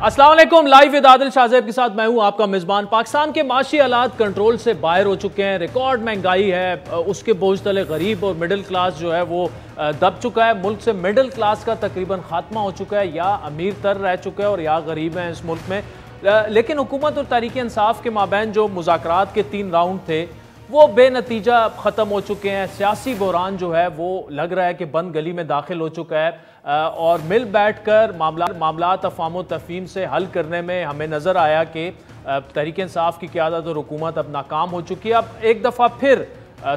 अस्सलाम वालेकुम। Live with Adil Shahzeb के साथ मैं हूं आपका मेज़बान। पाकिस्तान के माशी हालात कंट्रोल से बाहर हो चुके हैं। रिकॉर्ड महंगाई है, उसके बोझ तले गरीब और मिडिल क्लास जो है वो दब चुका है। मुल्क से मिडिल क्लास का तकरीबन खात्मा हो चुका है, या अमीर तर रह चुका है और या गरीब हैं इस मुल्क में। लेकिन हुकूमत और तहरीक इंसाफ के माबैन जो मुज़ाकरात के 3 राउंड थे वो बेनतीजा ख़त्म हो चुके हैं। सियासी बहरान जो है वो लग रहा है कि बंद गली में दाखिल हो चुका है और मिल बैठ कर मामलात अफ़वाम तफ़हीम से हल करने में हमें नज़र आया कि तहरीक इंसाफ की क़यादत और हुकूमत अब नाकाम हो चुकी है। अब एक दफ़ा फिर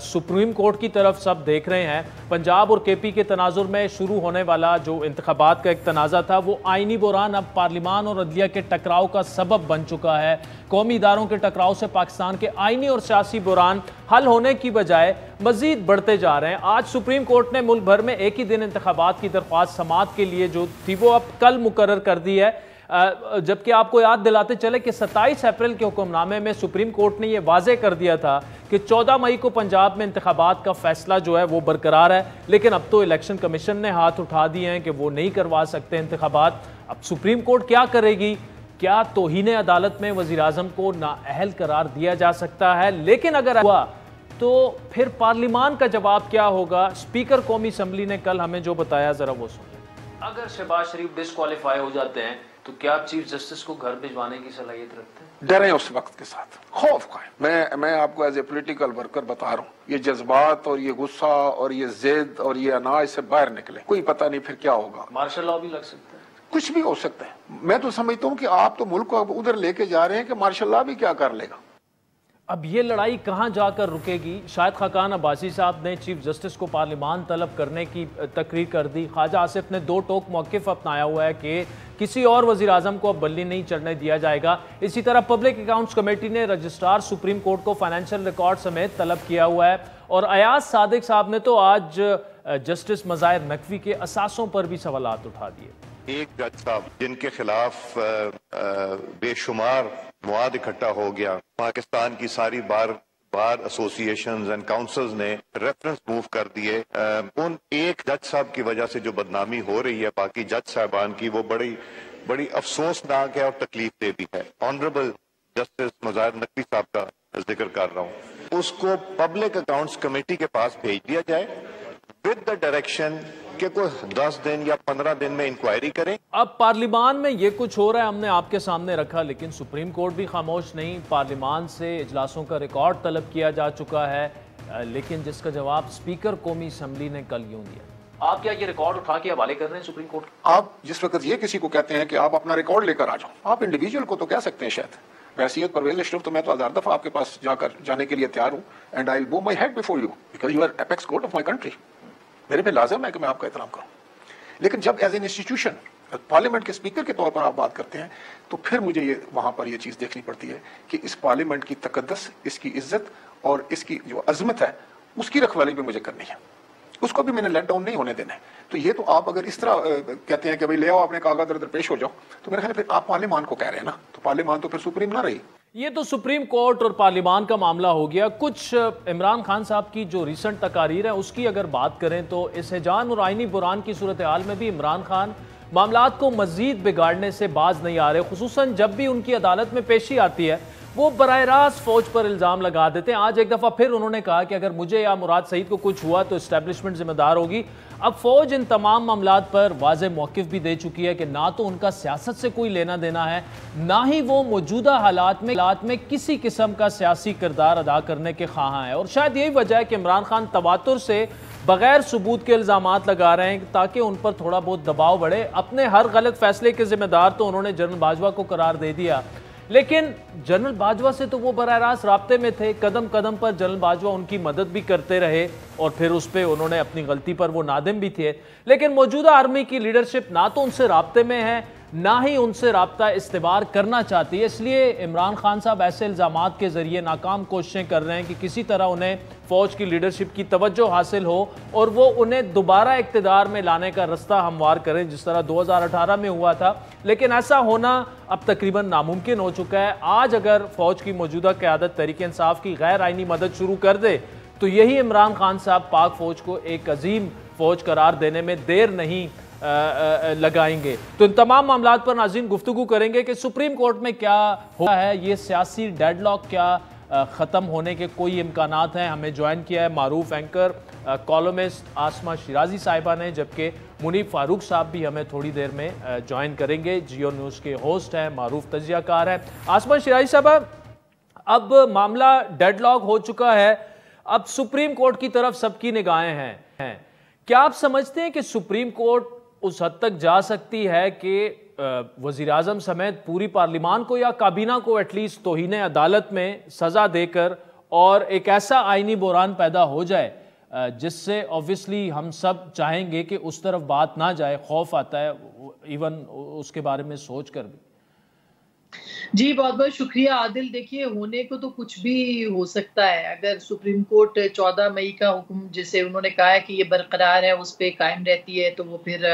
सुप्रीम कोर्ट की तरफ सब देख रहे हैं। पंजाब और केपी के तनाजुर में शुरू होने वाला जो इंतखाबात का एक तनाज़ा था वो आइनी बहरान अब पार्लिमान और अदलिया के टकराव का सबब बन चुका है। कौमी इदारों के टकराव से पाकिस्तान के आइनी और सियासी बहरान हल होने की बजाय मजीद बढ़ते जा रहे हैं। आज सुप्रीम कोर्ट ने मुल्क भर में एक ही दिन इंतखाबात की दरख्वास्त समाअत के लिए जो थी वो अब कल मुकर्रर कर दी है, जबकि आपको याद दिलाते चले कि 27 अप्रैल के हुक्मनामे में सुप्रीम कोर्ट ने यह वाजे कर दिया था कि 14 मई को पंजाब में इंतखाबात का फैसला जो है वो बरकरार है। लेकिन अब तो इलेक्शन कमीशन ने हाथ उठा दिए हैं कि वो नहीं करवा सकते इंतखाबात। अब सुप्रीम कोर्ट क्या करेगी? क्या तौहीन अदालत में वज़ीर आज़म को नाअहल करार दिया जा सकता है? लेकिन अगर हुआ तो फिर पार्लिमान का जवाब क्या होगा? स्पीकर कौमी असम्बली ने कल हमें जो बताया, जरा वो सुनिए। अगर शहबाज शरीफ डिस्क्वालीफाई हो जाते हैं तो क्या आप चीफ जस्टिस को घर भिजवाने की सलाहियत रखते हैं? डरे उस वक्त के साथ, खौफ का है। मैं आपको एज ए पोलिटिकल वर्कर बता रहा हूँ, ये जज्बात और ये गुस्सा और ये जिद और ये अनाज से बाहर निकले, कोई पता नहीं फिर क्या होगा। मार्शल लॉ भी लग सकता है, कुछ भी हो सकता है। मैं तो समझता हूँ कि आप तो मुल्क को उधर लेके जा रहे हैं कि मार्शल लॉ भी क्या कर लेगा। अब ये लड़ाई कहाँ जाकर रुकेगी? शाहिद खाकान अब्बासी साहब ने चीफ जस्टिस को पार्लिमान तलब करने की तकरीर कर दी। ख्वाजा आसिफ ने 2 टोक मौक़िफ़ अपनाया हुआ है कि किसी और वज़ीर आज़म को अब बल्ली नहीं चढ़ने दिया जाएगा। इसी तरह पब्लिक अकाउंट्स कमेटी ने रजिस्ट्रार सुप्रीम कोर्ट को फाइनेंशियल रिकॉर्ड समेत तलब किया हुआ है। और अयाज सादिक साहब ने तो आज जस्टिस मज़ाहिर नकवी के असासों पर भी सवालात उठा दिए। एक जज साहब जिनके खिलाफ बेशुमार मवाद इकट्ठा हो गया, पाकिस्तान की सारी बार एसोसिएशंस एंड काउंसिल्स ने रेफरेंस मूव कर दिए, उन एक जज साहब की वजह से जो बदनामी हो रही है बाकी जज साहबान की, वो बड़ी अफसोसनाक है और तकलीफ दे भी है। ऑनरेबल जस्टिस मज़ाहिर नकवी साहब का जिक्र कर रहा हूँ, उसको पब्लिक अकाउंट्स कमेटी के पास भेज दिया जाए विद द डायरेक्शन कि कोई 10 दिन या 15 दिन में इंक्वायरी करें। अब पार्लिमान में ये कुछ हो रहा है, हमने आपके सामने रखा, लेकिन सुप्रीम कोर्ट भी खामोश नहीं। पार्लिमान से इजलासों का रिकॉर्ड तलब किया जा चुका है, लेकिन जिसका जवाब स्पीकर कौमी असम्बली ने कल यूं दिया। आप क्या ये रिकॉर्ड उठा के हवाले कर रहे हैं सुप्रीम कोर्ट? आप जिस वक्त ये किसी को कहते हैं कि आप अपना रिकॉर्ड लेकर आ जाओ, आप इंडिविजुअल को तो कह सकते हैं शायद। वैसियत परवेज अशरफ तो मैं तो 1000 दफा आपके पास जाने के लिए तैयार हूँ, and I will bow my head before you because you are apex court of my country. मेरे पे लाजम है कि मैं आपका एहतराम करूं। लेकिन जब एज एन इंस्टीट्यूशन पार्लियामेंट के स्पीकर के तौर पर आप बात करते हैं तो फिर मुझे ये वहां पर ये चीज देखनी पड़ती है कि इस पार्लियामेंट की तकद्दस, इसकी इज्जत और इसकी जो अजमत है उसकी रखवाली भी मुझे करनी है, उसको भी मैंने लेट डाउन नहीं होने देना है। तो ये तो आप अगर इस तरह कहते हैं कि भाई ले आओ अपने कागज इधर पेश हो जाओ, तो मेरे ख्याल फिर आप पार्लियामान को कह रहे हैं ना, तो पार्लियामान तो फिर सुप्रीम ना रही। ये तो सुप्रीम कोर्ट और पार्लिमान का मामला हो गया। कुछ इमरान खान साहब की जो रिसेंट तकारीर है उसकी अगर बात करें तो इस हिजान और आइनी बुरान की सूरत हाल में भी इमरान खान मामलात को मजीद बिगाड़ने से बाज नहीं आ रहे। खुसूसन जब भी उनकी अदालत में पेशी आती है वो बराह रास्त फौज पर इल्ज़ाम लगा देते हैं। आज एक दफ़ा फिर उन्होंने कहा कि अगर मुझे या मुराद सईद को कुछ हुआ तो इस्टेब्लिशमेंट जिम्मेदार होगी। अब फौज इन तमाम मामलात पर वाज़ेह मौक़िफ़ भी दे चुकी है कि ना तो उनका सियासत से कोई लेना देना है, ना ही वो मौजूदा हालात में किसी किस्म का सियासी किरदार अदा करने के ख्वाह हैं। और शायद यही वजह है कि इमरान खान तवातुर से बगैर सबूत के इल्ज़ामात लगा रहे हैं ताकि उन पर थोड़ा बहुत दबाव बढ़े। अपने हर गलत फैसले के जिम्मेदार तो उन्होंने जनरल बाजवा को करार दे दिया, लेकिन जनरल बाजवा से तो वो बराह रास्त राब्ते में थे। कदम कदम पर जनरल बाजवा उनकी मदद भी करते रहे और फिर उस पर उन्होंने अपनी गलती पर वो नादिम भी थे। लेकिन मौजूदा आर्मी की लीडरशिप ना तो उनसे राब्ते में है, ना ही उनसे राब्ता इस्तेमाल करना चाहती है। इसलिए इमरान खान साहब ऐसे इल्ज़ामात के ज़रिए नाकाम कोशिशें कर रहे हैं कि किसी तरह उन्हें फ़ौज की लीडरशिप की तवज्जो हासिल हो और वो उन्हें दोबारा इक़्तिदार में लाने का रास्ता हमवार करें, जिस तरह 2018 में हुआ था। लेकिन ऐसा होना अब तकरीबन नामुमकिन हो चुका है। आज अगर फ़ौज की मौजूदा क़यादत तहरीक इंसाफ की गैर आइनी मदद शुरू कर दे तो यही इमरान खान साहब पाक फ़ौज को एक अजीम फ़ौज करार देने में देर नहीं लगाएंगे। तो इन तमाम मामला पर नाज़रीन गुफ्तगू करेंगे कि सुप्रीम कोर्ट में क्या हुआ है, ये सियासी डेडलॉक क्या ख़त्म होने के कोई इम्कानात हैं। हमें ज्वाइन किया है मारूफ एंकर कॉलमिस्ट आसमा शिराजी साहिबा ने, जबकि मुनीब फारूक साहब भी हमें थोड़ी देर में ज्वाइन करेंगे। जियो न्यूज़ के होस्ट हैं, मारूफ तजियाकार हैं। आसमा शिराजी साहबा, अब मामला डेडलॉक हो चुका है, अब सुप्रीम कोर्ट की तरफ सबकी निगाहें हैं। क्या आप समझते हैं कि सुप्रीम कोर्ट उस हद तक जा सकती है कि वज़ीर आज़म समेत पूरी पार्लिमान को या काबीना को एटलीस्ट तौहीन अदालत में सज़ा देकर और एक ऐसा आइनी बहरान पैदा हो जाए जिससे ऑब्वियसली हम सब चाहेंगे कि उस तरफ बात ना जाए, खौफ आता है इवन उसके बारे में सोच कर भी। जी, बहुत बहुत शुक्रिया आदिल। देखिए, होने को तो कुछ भी हो सकता है। अगर सुप्रीम कोर्ट 14 मई का हुक्म जिसे उन्होंने कहा है कि ये बरकरार है उस पर कायम रहती है, तो वो फिर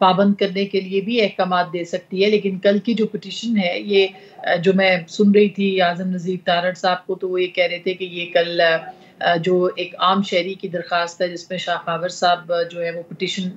पाबंद करने के लिए भी अहकामात दे सकती है। लेकिन कल की जो पिटीशन है, ये जो मैं सुन रही थी आज़म नज़ीर तारड़ साहब को, तो वो ये कह रहे थे कि ये कल जो एक आम शहरी की दरख्वास्त है जिसमें शाह खावर साहब जो है वो पिटीशन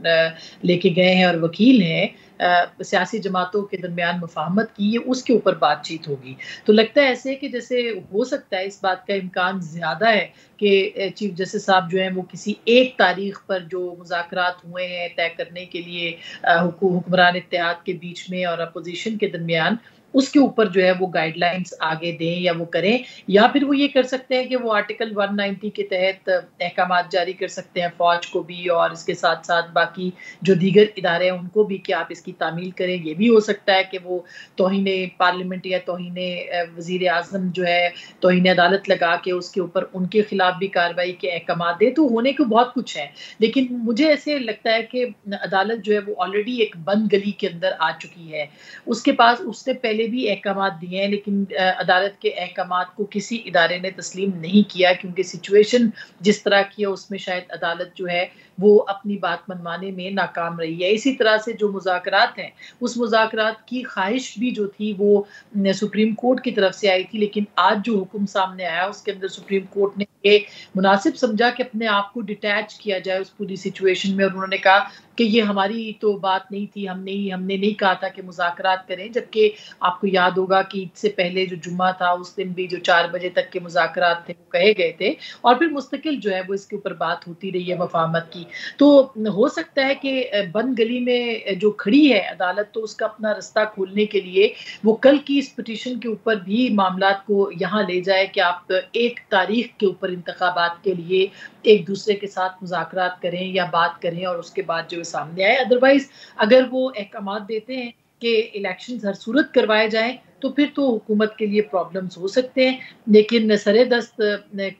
लेके गए हैं और वकील हैं सियासी जमातों के दरमियान मुफाहमत की, ये उसके ऊपर बातचीत होगी। तो लगता है ऐसे कि जैसे हो सकता है, इस बात का इम्कान ज़्यादा है कि चीफ जस्टिस साहब जो हैं वो किसी एक तारीख पर जो मुज़ाकरात हुए हैं तय करने के लिए हुक्मरान इत्तेहाद के बीच में और अपोजिशन के दरमियान, उसके ऊपर जो है वो गाइडलाइंस आगे दें या वो करें, या फिर वो ये कर सकते हैं कि वो आर्टिकल 190 के तहत अहकामात जारी कर सकते हैं फ़ौज को भी और इसके साथ साथ बाकी जो दीगर इदारे हैं उनको भी कि आप इसकी तामील करें। ये भी हो सकता है कि वो तौहीने पार्लियामेंट या तौहीने वज़ीर आज़म जो है तौहीने अदालत लगा के उसके ऊपर उनके खिलाफ भी कार्रवाई के अहकामात दे। तो होने को बहुत कुछ है, लेकिन मुझे ऐसे लगता है कि अदालत जो है वो ऑलरेडी एक बंद गली के अंदर आ चुकी है। उसके पास उससे पहले भी अहकामात दिए हैं, लेकिन अदालत के अहकामात को किसी इदारे ने तस्लीम नहीं किया, क्योंकि सिचुएशन जिस तरह की है उसमें शायद अदालत जो है वो अपनी बात मनवाने में नाकाम रही है। इसी तरह से जो मुज़ाकरात हैं, उस मुज़ाकरात की ख्वाहिश भी जो थी वो सुप्रीम कोर्ट की तरफ से आई थी, लेकिन आज जो हुक्म सामने आया उसके अंदर सुप्रीम कोर्ट ने ये मुनासिब समझा कि अपने आप को डिटैच किया जाए उस पूरी सिचुएशन में, और उन्होंने कहा कि ये हमारी तो बात नहीं थी, हमने नहीं कहा था कि मुज़ाकरात करें। जबकि आपको याद होगा कि ईद से पहले जो जुम्मा था उस दिन भी जो 4 बजे तक के मुज़ाकरात थे वो कहे गए थे, और फिर मुस्तकिल जो है वो इसके ऊपर बात होती रही है मफाहमत की। तो हो सकता है कि बंद गली में जो खड़ी है अदालत, तो उसका अपना रास्ता खोलने के लिए वो कल की इस पिटीशन के ऊपर भी मामलात को यहाँ ले जाए कि आप एक तारीख के ऊपर इंतखाबात के लिए एक दूसरे के साथ मुज़ाकरात करें या बात करें और उसके बाद जो सामने आए। अदरवाइज अगर वो अहकामात देते हैं कि इलेक्शंस हर सूरत करवाए जाएं, तो फिर तो हुकूमत के लिए प्रॉब्लम्स हो सकते हैं। लेकिन सरेदस्त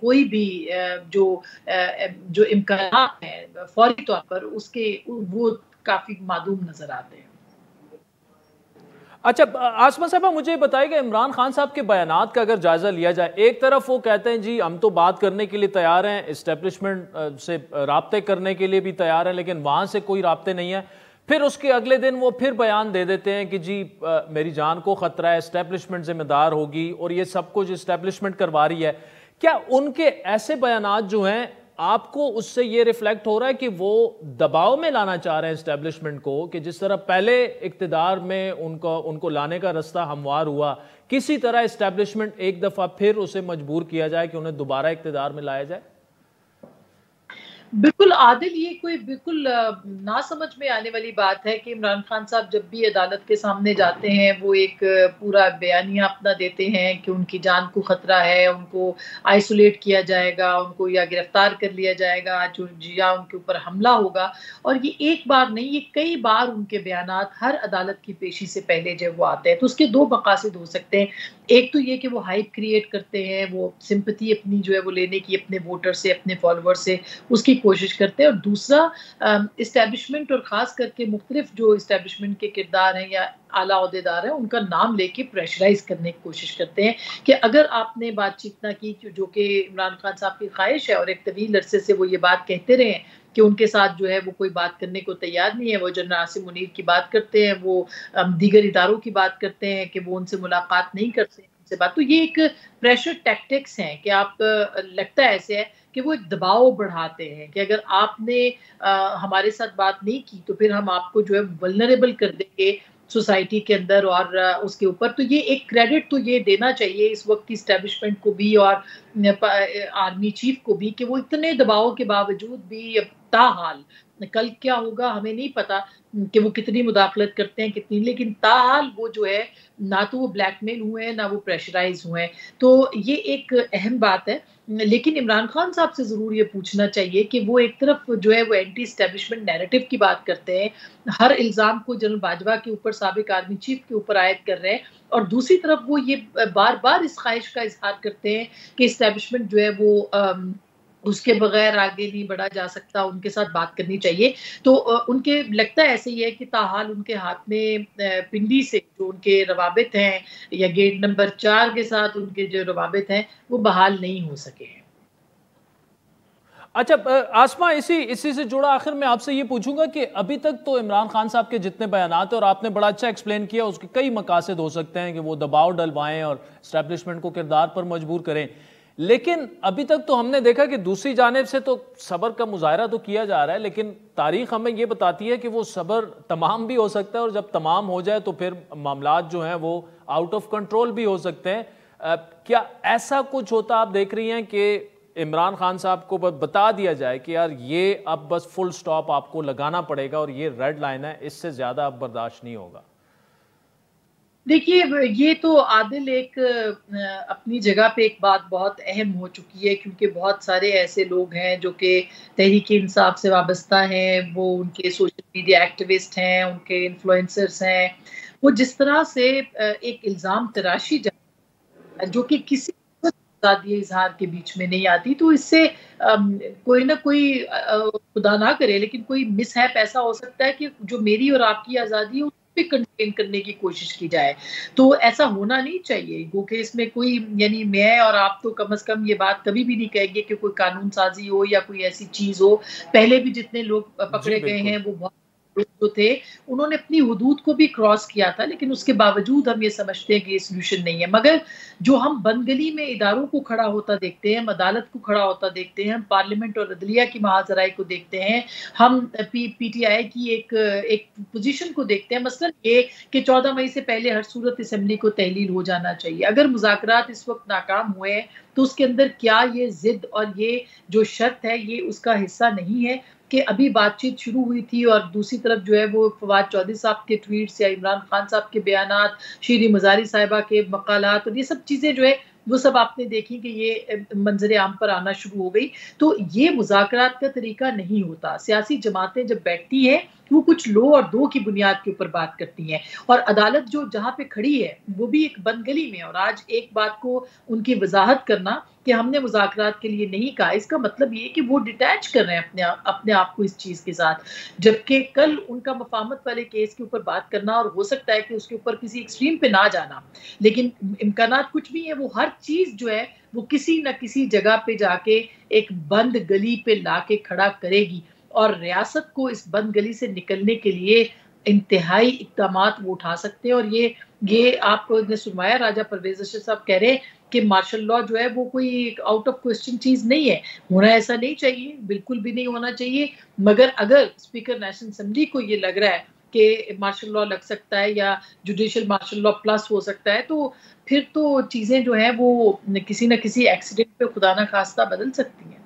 कोई भी जो इम्कानात हैं फौरी तौर पर उसके वो काफ़ी मादूम नज़र आते हैं। अच्छा आसमा साहबा, मुझे बताइएगा इमरान खान साहब के बयानात का अगर जायज़ा लिया जाए, एक तरफ वो कहते हैं जी हम तो बात करने के लिए तैयार हैं, इस्टेब्लिशमेंट से राब्ते करने के लिए भी तैयार हैं, लेकिन वहाँ से कोई राब्ते नहीं है। फिर उसके अगले दिन वो फिर बयान दे देते हैं कि जी मेरी जान को ख़तरा है, इस्टेब्लिशमेंट जिम्मेदार होगी और ये सब कुछ इस्टेब्लिशमेंट करवा रही है। क्या उनके ऐसे बयानात जो हैं आपको उससे ये रिफ्लेक्ट हो रहा है कि वो दबाव में लाना चाह रहे हैं इस्टेब्लिशमेंट को, कि जिस तरह पहले इक्तिदार में उनको लाने का रास्ता हमवार हुआ, किसी तरह इस्टेब्लिशमेंट एक दफ़ा फिर उसे मजबूर किया जाए कि उन्हें दोबारा इक्तिदार में लाया जाए? बिल्कुल आदिल, ये कोई बिल्कुल ना समझ में आने वाली बात है कि इमरान खान साहब जब भी अदालत के सामने जाते हैं वो एक पूरा बयानिया अपना देते हैं कि उनकी जान को ख़तरा है, उनको आइसोलेट किया जाएगा, उनको या गिरफ्तार कर लिया जाएगा या उनके ऊपर हमला होगा। और ये एक बार नहीं, ये कई बार उनके बयानात हर अदालत की पेशी से पहले जब वो आते हैं। तो उसके दो मकासद हो सकते हैं। एक तो ये कि वो हाइप क्रिएट करते हैं, वो सिंपैथी अपनी जो है वो लेने की अपने वोटर से, अपने फॉलोअर से, उसकी कोशिश करते हैं। और दूसरा इस्टेब्लिशमेंट और ख़ास करके मुख्तलिफ जो इस्टेब्लिशमेंट के किरदार हैं या आला ओहदेदार हैं उनका नाम लेके प्रेशराइज करने की कोशिश करते हैं कि अगर आपने बातचीत ना की, जो कि इमरान खान साहब की ख्वाहिश है और एक तवील अरसे से वो ये बात कहते रहे हैं कि उनके साथ जो है वो कोई बात करने को तैयार नहीं है। वो जनरल आसिम मुनीर की बात करते हैं, वो दीगर इदारों की बात करते हैं कि वो उनसे मुलाकात नहीं करते, से बात। तो ये एक प्रेशर टैक्टिक्स हैं कि आप लगता है ऐसे है कि वो एक दबाव बढ़ाते हैं कि अगर आपने हमारे साथ बात नहीं की तो फिर हम आपको जो है वल्नरेबल कर देंगे सोसाइटी के अंदर और उसके ऊपर। तो ये एक क्रेडिट तो ये देना चाहिए इस वक्त की इस्टेब्लिशमेंट को भी और आर्मी चीफ को भी कि वो इतने दबाव के बावजूद भी ताहाल, कल क्या होगा हमें नहीं पता कि वो कितनी मुदाखलत करते हैं कितनी, लेकिन ताहाल वो जो है ना तो वो ब्लैकमेल हुए हैं ना वो प्रेशराइज हुए हैं। तो ये एक अहम बात है। लेकिन इमरान खान साहब से ज़रूर ये पूछना चाहिए कि वो एक तरफ जो है वो एंटी इस्टेब्लिशमेंट नैरेटिव की बात करते हैं, हर इल्ज़ाम को जनरल बाजवा के ऊपर, साबिक आर्मी चीफ के ऊपर आयद कर रहे हैं, और दूसरी तरफ वो ये बार बार इस ख्वाहिश का इजहार करते हैं कि इस्टेब्लिशमेंट जो है वो उसके बगैर आगे नहीं बढ़ा जा सकता, उनके साथ बात करनी चाहिए। तो उनके लगता है ऐसे ही है कि ताहाल उनके हाथ में पिंडी से जो उनके रवाबित हैं या गेट नंबर 4 के साथ उनके जो रवाबित हैं वो बहाल नहीं हो सके हैं। अच्छा आसमा, इसी से जुड़ा आखिर मैं आपसे ये पूछूंगा कि अभी तक तो इमरान खान साहब के जितने बयानात हैं और आपने बड़ा अच्छा एक्सप्लेन किया, उसके कई मकासद हो सकते हैं कि वो दबाव डलवाएं और एस्टेब्लिशमेंट को किरदार पर मजबूर करें, लेकिन अभी तक तो हमने देखा कि दूसरी जानिब से तो सब्र का मुजाहरा तो किया जा रहा है, लेकिन तारीख हमें ये बताती है कि वो सब्र तमाम भी हो सकता है और जब तमाम हो जाए तो फिर मामलात जो हैं वो आउट ऑफ कंट्रोल भी हो सकते हैं। क्या ऐसा कुछ होता आप देख रही हैं कि इमरान खान साहब को बता दिया जाए कि यार ये अब बस फुल स्टॉप आपको लगाना पड़ेगा और ये रेड लाइन है, इससे ज़्यादा अब बर्दाश्त नहीं होगा? देखिए, ये तो आदिल एक अपनी जगह पे एक बात बहुत अहम हो चुकी है, क्योंकि बहुत सारे ऐसे लोग हैं जो कि तहरीक इंसाफ से वाबस्ता हैं, वो उनके सोशल मीडिया एक्टिविस्ट हैं, उनके इन्फ्लुएंसर्स हैं, वो जिस तरह से एक इल्ज़ाम तराशी जो कि किसी ये इजहार के बीच में नहीं आती, तो इससे कोई ना कोई खुदा ना करे लेकिन कोई मिसहैप ऐसा हो सकता है कि जो मेरी और आपकी आज़ादी है पे कंटेन करने की कोशिश की जाए। तो ऐसा होना नहीं चाहिए, क्योंकि इसमें कोई, यानी मैं और आप तो कम से कम ये बात कभी भी नहीं कहेंगे कि कोई कानून साजी हो या कोई ऐसी चीज हो। पहले भी जितने लोग पकड़े गए हैं वो बहुत जो थे उन्होंने अपनी हुदूद को भी क्रॉस किया था, लेकिन उसके बावजूद हम ये समझते हैं कि ये सोल्यूशन नहीं है। मगर जो हम बंदगली में इदारों को खड़ा होता देखते हैं, हम अदालत को खड़ा होता देखते हैं, हम पार्लियामेंट और अदलिया की महाजराई को देखते हैं, हम पीटीआई की एक पोजीशन को देखते हैं, मसलन ये कि 14 मई से पहले हर सूरत असेंबली को तहलील हो जाना चाहिए। अगर मुज़ाकरात इस वक्त नाकाम हुए तो उसके अंदर क्या ये जिद और ये जो शर्त है ये उसका हिस्सा नहीं है कि अभी बातचीत शुरू हुई थी और दूसरी तरफ जो है वो फवाद चौधरी साहब के ट्वीट्स या इमरान खान साहब के बयानात, शीरी मजारी साहिबा के मकालात और ये सब चीज़ें जो है वो सब आपने देखी कि ये मंजर आम पर आना शुरू हो गई। तो ये मुज़ाकरात का तरीका नहीं होता। सियासी जमातें जब बैठती हैं वो कुछ लो और दो की बुनियाद के ऊपर बात करती हैं, और अदालत जो जहाँ पे खड़ी है वो भी एक बंद गली में। और आज एक बात को उनकी वजाहत करना कि हमने मुज़ाकरात के लिए नहीं कहा, इसका मतलब ये कि वो डिटैच कर रहे हैं अपने आप को इस चीज़ के साथ, जबकि कल उनका मफामत वाले केस के ऊपर बात करना, और हो सकता है कि उसके ऊपर किसी एक्सट्रीम पे ना जाना, लेकिन इम्कानात कुछ भी है, वो हर चीज़ जो है वो किसी न किसी जगह पे जाके एक बंद गली पे लाके खड़ा करेगी, और रियासत को इस बंद गली से निकलने के लिए इंतहाई इक़दामात वो उठा सकते हैं। और ये आपने सुनवाया, राजा परवेज़ अशरफ साहब कह रहे हैं कि मार्शल लॉ जो है वो कोई आउट ऑफ क्वेश्चन चीज़ नहीं है, होना ऐसा नहीं चाहिए, बिल्कुल भी नहीं होना चाहिए। मगर अगर स्पीकर नेशनल असेंबली को ये लग रहा है कि मार्शल लॉ लग सकता है या जुडिशल मार्शल लॉ प्लस हो सकता है, तो फिर तो चीज़ें जो हैं वो किसी न किसी एक्सीडेंट पे खुदा न खास्ता बदल सकती हैं।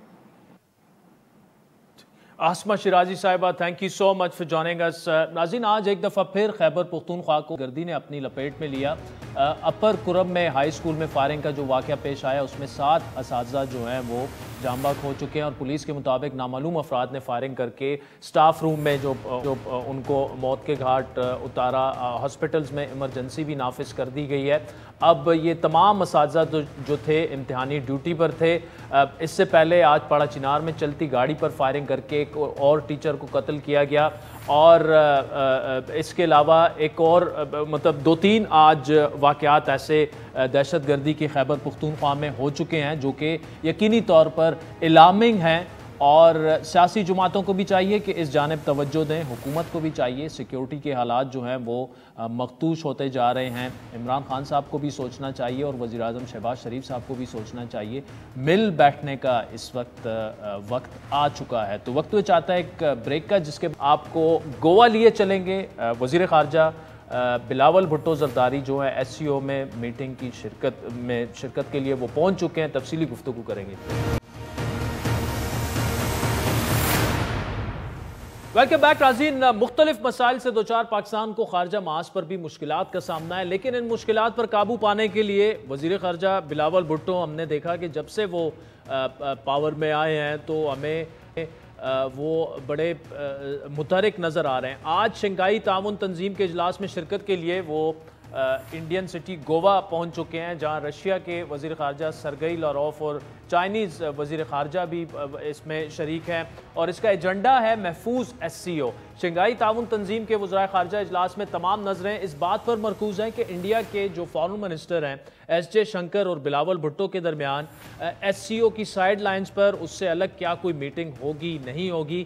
आसमा शिराजी साहिबा, thank you so much for joining us. नाज़रीन, आज एक दफ़ा फिर खैबर पख्तूनख्वा को गर्दी ने अपनी लपेट में लिया। अपर कुरब में हाई स्कूल में फायरिंग का जो वाक़या पेश आया उसमें 7 असातिज़ा जो हैं वो जाम बहक हो चुके हैं, और पुलिस के मुताबिक नामालूम अफराद ने फायरिंग करके स्टाफ रूम में जो उनको मौत के घाट उतारा। हॉस्पिटल्स में इमरजेंसी भी नाफिज कर दी गई है। अब ये तमाम असातिज़ा जो थे इम्तिहानी ड्यूटी पर थे। इससे पहले आज पाड़ा चिनार में चलती गाड़ी पर फायरिंग करके एक और टीचर को कत्ल किया गया, और इसके अलावा एक और मतलब 2-3 आज वाक़यात ऐसे दहशत गर्दी की खैबर पख्तूनख्वा में हो चुके हैं जो कि यकीनी तौर पर अलार्मिंग हैं। और सियासी जमातों को भी चाहिए कि इस जानिब तवज्जो दें, हुकूमत को भी चाहिए। सिक्योरिटी के हालात जो हैं वो मखदूश होते जा रहे हैं। इमरान खान साहब को भी सोचना चाहिए और वज़ीर आज़म शहबाज शरीफ साहब को भी सोचना चाहिए। मिल बैठने का इस वक्त आ चुका है। तो वक्त चाहता है एक ब्रेक का, जिसके आपको गोवा लिए चलेंगे। वज़ीर ख़ारजा बिलावल भुट्टो ज़रदारी जो है SCO में मीटिंग की शिरकत के लिए वो पहुँच चुके हैं। तफसीली गुफ्तगू करेंगे। वेलकम बैक नाज़रीन। मुख्तलिफ मसाइल से दो चार पाकिस्तान को खारजा महाज पर भी मुश्किलात का सामना है, लेकिन इन मुश्किलात पर काबू पाने के लिए वज़ीर ख़ारजा बिलावल भुट्टो, हमने देखा कि जब से वो पावर में आए हैं तो हमें वो बड़े मुतहरिक नज़र आ रहे हैं। आज शंघाई ताउन तंजीम के इजलास में शिरकत के लिए वो इंडियन सिटी गोवा पहुंच चुके हैं, जहां रशिया के वज़ीर ख़ारजा सरगई लारोफ और चाइनीज़ वज़ीर ख़ारजा भी इसमें शरीक हैं। और इसका एजेंडा है महफूज SCO। शंघाई ताउन तंजीम के वज़राए ख़ारजा इजलास में तमाम नज़रें इस बात पर मरकूज़ हैं कि इंडिया के जो फ़ॉरेन मिनिस्टर हैं SJ शंकर और बिलावल भुट्टो के दरमियान SCO की साइड लाइन्स पर उससे अलग क्या कोई मीटिंग होगी नहीं होगी।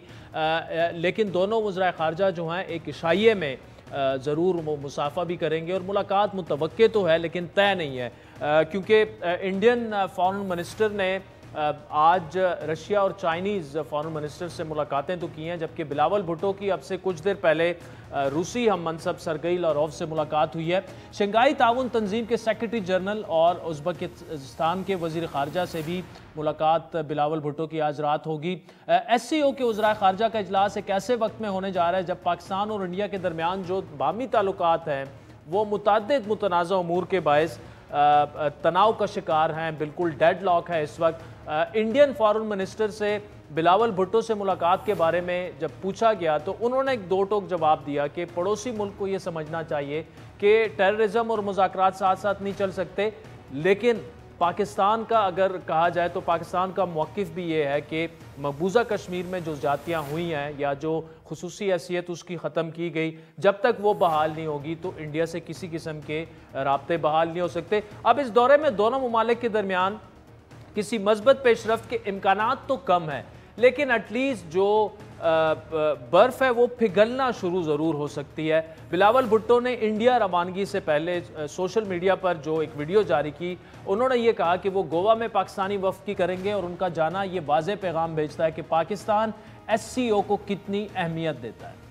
लेकिन दोनों वज़राए ख़ारजा जो हैं एक इशाइये में ज़रूर मुसाफ़ा भी करेंगे और मुलाकात मुतवक्के तो है लेकिन तय नहीं है, क्योंकि इंडियन फ़ॉरेन मिनिस्टर ने आज रशिया और चाइनीज़ फ़ॉरेन मिनिस्टर से मुलाकातें तो की हैं, जबकि बिलावल भुट्टो की अब से कुछ देर पहले रूसी हम मनसब सरगई लारोफ से मुलाकात हुई है। शंघाई ताउन तंजीम के सेक्रेटरी जनरल और उज़्बेकिस्तान के वज़ीर ख़ारजा से भी मुलाकात बिलावल भुट्टो की आज रात होगी। SCO के वज़राए ख़ारजा का इजलास एक ऐसे वक्त में होने जा रहा है जब पाकिस्तान और इंडिया के दरमियान जो बामी ताल्लुकात हैं वो मुतअद्दिद मुतनाज़ा उमूर के बायस तनाव का शिकार हैं, बिल्कुल डेड लॉक है इस वक्त। इंडियन फॉरेन मिनिस्टर से बिलावल भुट्टो से मुलाकात के बारे में जब पूछा गया तो उन्होंने एक दो टोक जवाब दिया कि पड़ोसी मुल्क को ये समझना चाहिए कि टेररिज्म और मुज़ाकरात साथ साथ नहीं चल सकते, लेकिन पाकिस्तान का अगर कहा जाए तो पाकिस्तान का मौक़िफ़ भी ये है कि मकबूजा कश्मीर में जो ज़्यादतियाँ हुई हैं या जो खुसूसी हैसियत उसकी ख़त्म की गई, जब तक वो बहाल नहीं होगी तो इंडिया से किसी किस्म के राब्ते बहाल नहीं हो सकते। अब इस दौरे में दोनों ममालिक के दरमियान किसी मज़बत पेशरफ्त के इम्कानात तो कम है, लेकिन एटलीस्ट जो बर्फ़ है वो पिघलना शुरू ज़रूर हो सकती है। बिलावल भुट्टो ने इंडिया रवानगी से पहले सोशल मीडिया पर जो एक वीडियो जारी की, उन्होंने ये कहा कि वो गोवा में पाकिस्तानी वफ़द की करेंगे और उनका जाना ये वाज़ेह पैगाम भेजता है कि पाकिस्तान SCO को कितनी अहमियत देता है।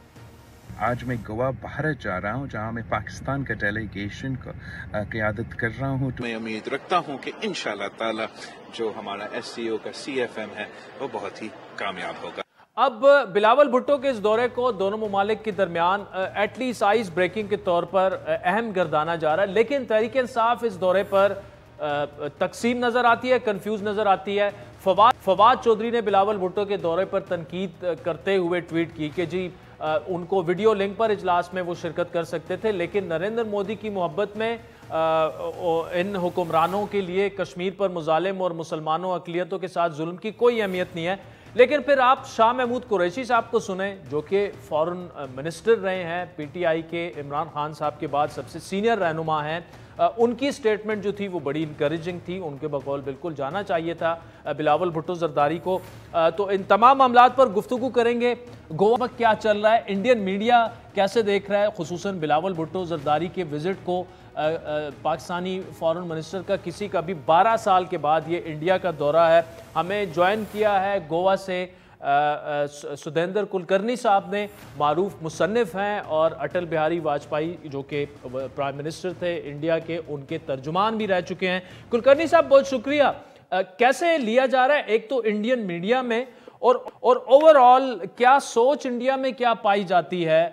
आज मैं गोवा भारत जा रहा हूँ, जहाँ मैं पाकिस्तान का डेलीगेशन को क़यादत कर रहा हूँ। तो मैं उम्मीद रखता हूँ कि इंशाअल्लाह ताला जो हमारा SCO का CFM है वो बहुत ही कामयाब होगा। अब बिलावल भुट्टो के इस दौरे को दोनों ममालिक के दरमियान एटलीस्ट आइस ब्रेकिंग के तौर पर अहम गर्दाना जा रहा है, लेकिन तहरीक इंसाफ इस दौरे पर तकसीम नज़र आती है, कंफ्यूज नज़र आती है। फवाद चौधरी ने बिलावल भुट्टो के दौरे पर तनकीद करते हुए ट्वीट की कि जी उनको वीडियो लिंक पर इजलास में वो शिरकत कर सकते थे, लेकिन नरेंद्र मोदी की मोहब्बत में इन हुक्मरानों के लिए कश्मीर पर मुजालिम और मुसलमानों अक़लियतों के साथ जुल्म की कोई अहमियत नहीं है। लेकिन फिर आप शाह महमूद कुरैशी साहब को सुने, जो कि फॉरेन मिनिस्टर रहे हैं, PTI के इमरान खान साहब के बाद सबसे सीनियर रहनुमा हैं। उनकी स्टेटमेंट जो थी वो बड़ी इंकरेजिंग थी, उनके बकौल बिल्कुल जाना चाहिए था बिलावल भुट्टो ज़रदारी को। तो इन तमाम मामलात पर गुफ्तगू करेंगे। गोवा में क्या चल रहा है, इंडियन मीडिया कैसे देख रहा है, खुसूसन बिलावल भुट्टो ज़रदारी के विज़िट को। पाकिस्तानी फॉरेन मिनिस्टर का किसी का भी 12 साल के बाद ये इंडिया का दौरा है। हमें ज्वाइन किया है गोवा से सुदेंद्र कुलकर्णी साहब ने, मारूफ मुसन्निफ हैं और अटल बिहारी वाजपेयी जो कि प्राइम मिनिस्टर थे इंडिया के, उनके तर्जुमान भी रह चुके हैं। कुलकर्णी साहब बहुत शुक्रिया। कैसे लिया जा रहा है एक तो इंडियन मीडिया में, और ओवरऑल क्या सोच इंडिया में क्या पाई जाती है?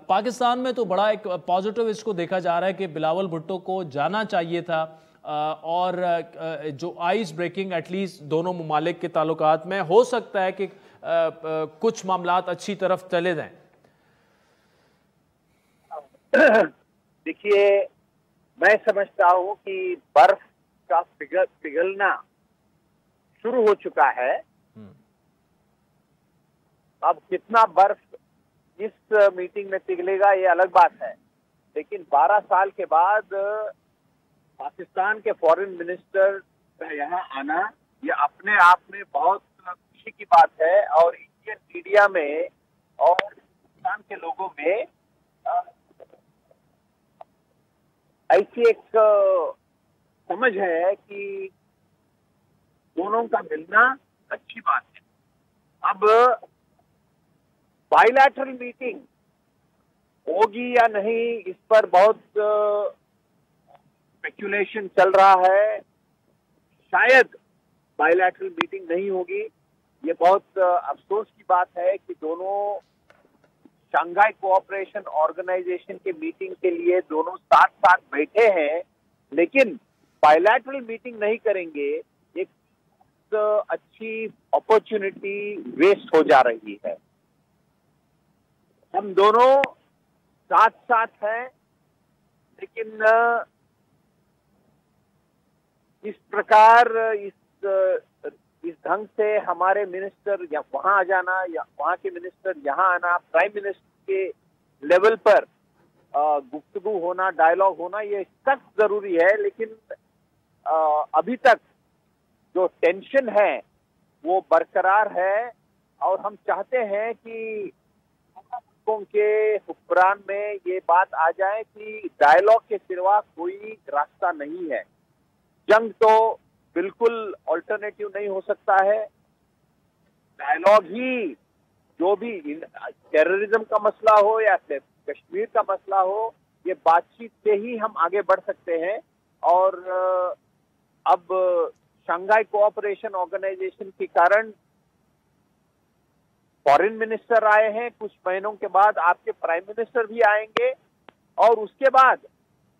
पाकिस्तान में तो बड़ा एक पॉजिटिव इसको देखा जा रहा है कि बिलावल भुट्टो को जाना चाहिए था, और जो आइस ब्रेकिंग एटलीस्ट दोनों ममालिक के ताल्लुकात में हो सकता है कि कुछ मामलात अच्छी तरफ चले जाएं। देखिए, मैं समझता हूं कि बर्फ का पिघलना शुरू हो चुका है। अब कितना बर्फ इस मीटिंग में पिघलेगा ये अलग बात है, लेकिन 12 साल के बाद पाकिस्तान के फॉरेन मिनिस्टर का यहाँ आना ये अपने आप में बहुत खुशी खुशी की बात है। और इंडियन मीडिया में और हिंदुस्तान के लोगों में ऐसी एक समझ है कि दोनों का मिलना अच्छी बात है। अब बायलैटरल मीटिंग होगी या नहीं, इस पर बहुत स्पेक्यूलेशन चल रहा है। शायद बायलैटरल मीटिंग नहीं होगी। ये बहुत अफसोस की बात है कि दोनों शंघाई कोऑपरेशन ऑर्गेनाइजेशन के मीटिंग के लिए दोनों साथ साथ बैठे हैं, लेकिन बायलैटरल मीटिंग नहीं करेंगे। एक अच्छी अपॉर्चुनिटी वेस्ट हो जा रही है। हम दोनों साथ साथ हैं, लेकिन इस प्रकार इस ढंग से हमारे मिनिस्टर या वहां आ जाना या वहां के मिनिस्टर यहाँ आना, प्राइम मिनिस्टर के लेवल पर गुफ्तगू होना, डायलॉग होना, ये सख्त जरूरी है। लेकिन अभी तक जो टेंशन है वो बरकरार है और हम चाहते हैं कि मुल्कों के हुक्मरान में ये बात आ जाए कि डायलॉग के सिवा कोई रास्ता नहीं है। जंग तो बिल्कुल ऑल्टरनेटिव नहीं हो सकता है। डायलॉग ही, जो भी टेररिज्म का मसला हो या कश्मीर का मसला हो, ये बातचीत से ही हम आगे बढ़ सकते हैं। और अब शंघाई कोऑपरेशन ऑर्गेनाइजेशन के कारण फॉरेन मिनिस्टर आए हैं, कुछ महीनों के बाद आपके प्राइम मिनिस्टर भी आएंगे और उसके बाद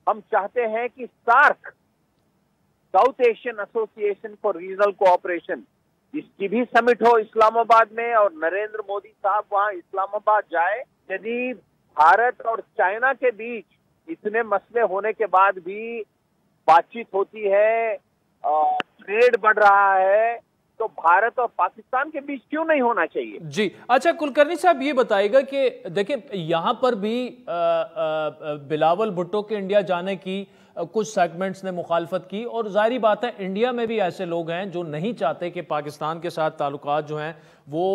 हम चाहते हैं कि SAARC, South Asian association for regional cooperation, इसकी भी समिट हो इस्लामाबाद में और नरेंद्र मोदी साहब वहां इस्लामाबाद जाए। यदि भारत और चाइना के बीच इतने मसले होने के बाद भी बातचीत होती है, ट्रेड बढ़ रहा है, तो भारत और पाकिस्तान के बीच क्यों नहीं होना चाहिए? जी अच्छा, कुलकर्णी साहब ये बताइएगा कि देखिए यहां पर भी बिलावल भुट्टो के इंडिया जाने की कुछ सेगमेंट्स ने मुखालफत की और जाहिर बात है इंडिया में भी ऐसे लोग हैं जो नहीं चाहते कि पाकिस्तान के साथ ताल्लुकात जो हैं वो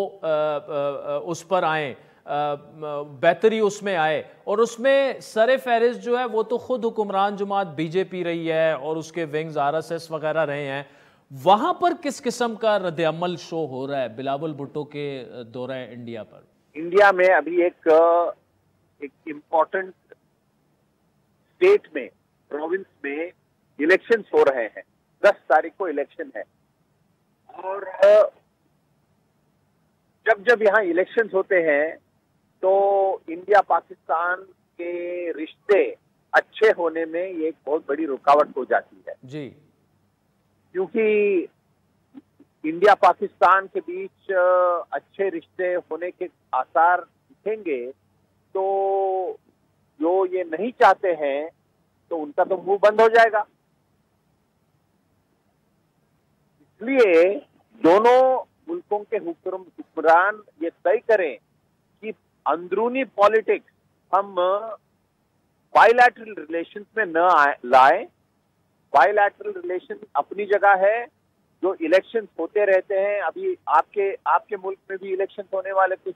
उस पर आए, बेहतरी उसमें आए। और उसमें सरे फहरिस्त जो है वो तो खुद हुक्मरान जमात बीजेपी रही है और उसके विंग्स आरएसएस वगैरह रहे हैं। वहां पर किस किस्म का रद्द-ए-अमल शो हो रहा है बिलावल भुट्टो के दौरे इंडिया पर? इंडिया में अभी एक इम्पोर्टेंट स्टेट में, प्रोविंस में इलेक्शंस हो रहे हैं। 10 तारीख को इलेक्शन है और जब यहाँ इलेक्शंस होते हैं तो इंडिया पाकिस्तान के रिश्ते अच्छे होने में ये एक बहुत बड़ी रुकावट हो जाती है जी, क्योंकि इंडिया पाकिस्तान के बीच अच्छे रिश्ते होने के आसार दिखेंगे तो जो ये नहीं चाहते हैं तो उनका तो मुंह बंद हो जाएगा। इसलिए दोनों मुल्कों के हुक्मरान ये तय करें कि अंदरूनी पॉलिटिक्स हम बायलैटरल रिलेशंस में न लाएं। बायलैटरल रिलेशन अपनी जगह है, जो इलेक्शंस होते रहते हैं। अभी आपके मुल्क में भी इलेक्शन होने वाले कुछ